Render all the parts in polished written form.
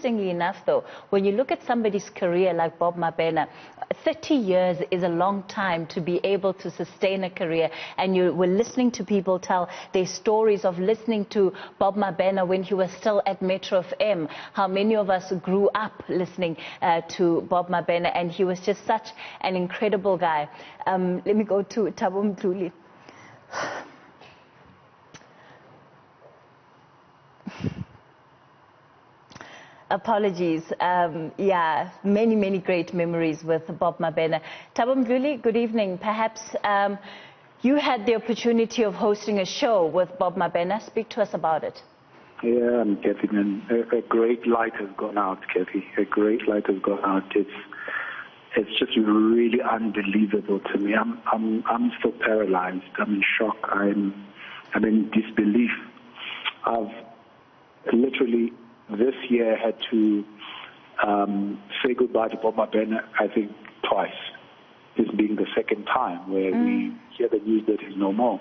interestingly enough, though, when you look at somebody's career like Bob Mabena, 30 years is a long time to be able to sustain a career. And you were listening to people tell their stories of listening to Bob Mabena when he was still at Metro FM, how many of us grew up listening to Bob Mabena, and he was just such an incredible guy. Let me go to Thabo Mdluli. Apologies. Yeah, many great memories with Bob Mabena. Thabo Mdluli, good evening. Perhaps you had the opportunity of hosting a show with Bob Mabena. Speak to us about it. Yeah, Kathy, and a great light has gone out, Kathy. A great light has gone out. It's just really unbelievable to me. I'm still paralyzed. I'm in shock. I'm in disbelief. I've literally this year had to say goodbye to Bob Mabena, I think, twice. This being the second time where we hear the news that he's no more.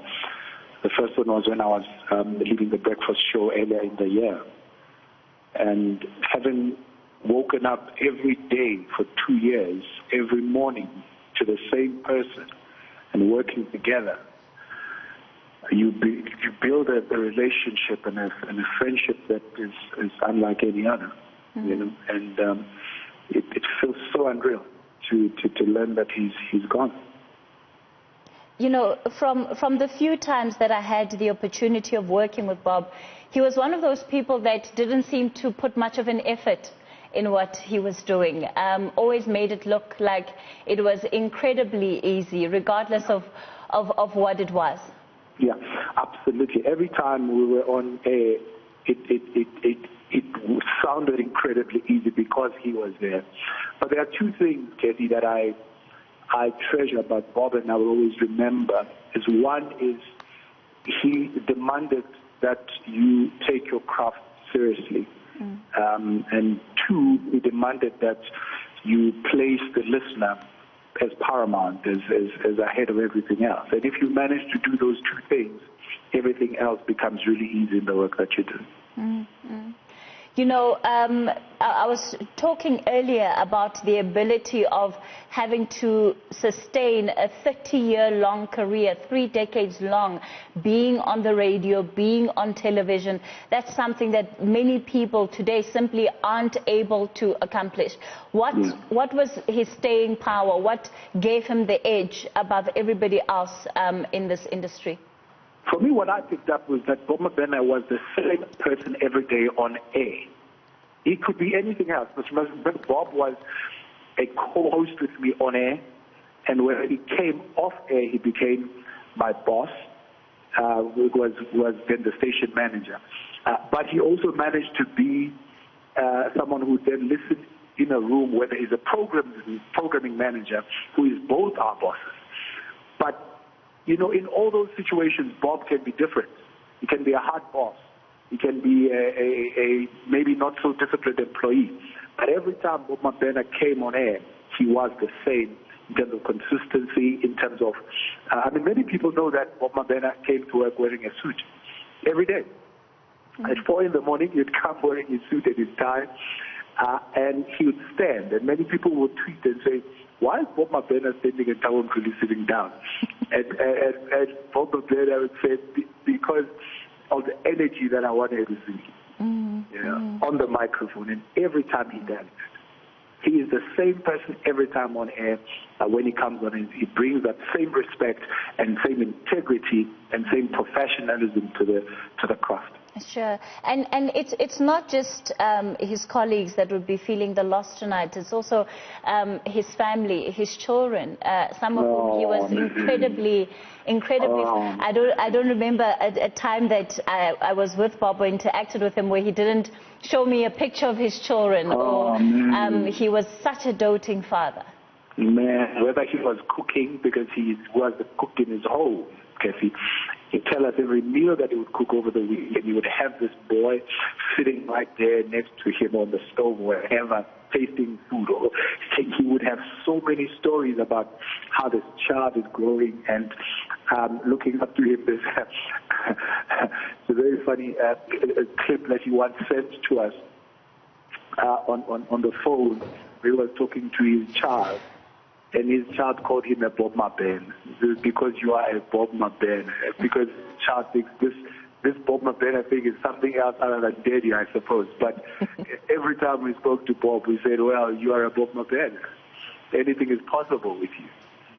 The first one was when I was leading the breakfast show earlier in the year. And having woken up every day for 2 years, every morning to the same person and working together, you build a relationship and a friendship that is unlike any other, you know, and it feels so unreal to learn that he's gone. You know, from the few times that I had the opportunity of working with Bob, he was one of those people that didn't seem to put much of an effort in what he was doing. Always made it look like it was incredibly easy, regardless of what it was. Yeah, absolutely. Every time we were on air, it sounded incredibly easy because he was there. But there are two things, Kathy, that I treasure about Bob and I will always remember. One is he demanded that you take your craft seriously. And two, he demanded that you place the listener as paramount, as ahead of everything else. And if you manage to do those two things, everything else becomes really easy in the work that you do. You know, I was talking earlier about the ability of having to sustain a 30-year-long career, 3 decades long, being on the radio, being on television. That's something that many people today simply aren't able to accomplish. What was his staying power? What gave him the edge above everybody else in this industry? For me, what I picked up was that Bob Mabena was the same person every day on air. He could be anything else. But Bob was a co-host with me on air, and when he came off air, he became my boss, who was then the station manager. But he also managed to be someone who then listened in a room where there is a programming manager who is both our bosses. But you know, in all those situations, Bob can be different. He can be a hard boss. He can be a maybe not so disciplined employee. But every time Bob Mabena came on air, he was the same in terms of consistency, in terms of, I mean, many people know that Bob Mabena came to work wearing a suit every day. At 4 in the morning, he'd come wearing his suit and his tie, and he would stand. And many people would tweet and say, why is Bob Mabena standing and Thabo Mdluli sitting down? And Bob Mabena would say, because of the energy that I wanted to see on the microphone. And every time he does it, he is the same person every time on air. When he comes on, he brings that same respect and same integrity and same professionalism to the craft. Sure. And it's not just his colleagues that would be feeling the loss tonight. It's also his family, his children, some of whom he was incredibly. I don't remember a time that I was with Bob or interacted with him where he didn't show me a picture of his children, or he was such a doting father. Man, whether he was cooking, because he was the cook in his home, Kathy. He'd tell us every meal that he would cook over the week, and he would have this boy sitting right there next to him on the stove, wherever, tasting food. Or he would have so many stories about how this child is growing, and looking up to him. There's it's a very funny clip that he once sent to us, on the phone. We were talking to his child, and his child called him a Bob Mabena because you are a Bob Mabena. Because the child thinks this Bob Mabena thing is something else other than daddy, I suppose. But every time we spoke to Bob, we said, well, you are a Bob Mabena. Anything is possible with you.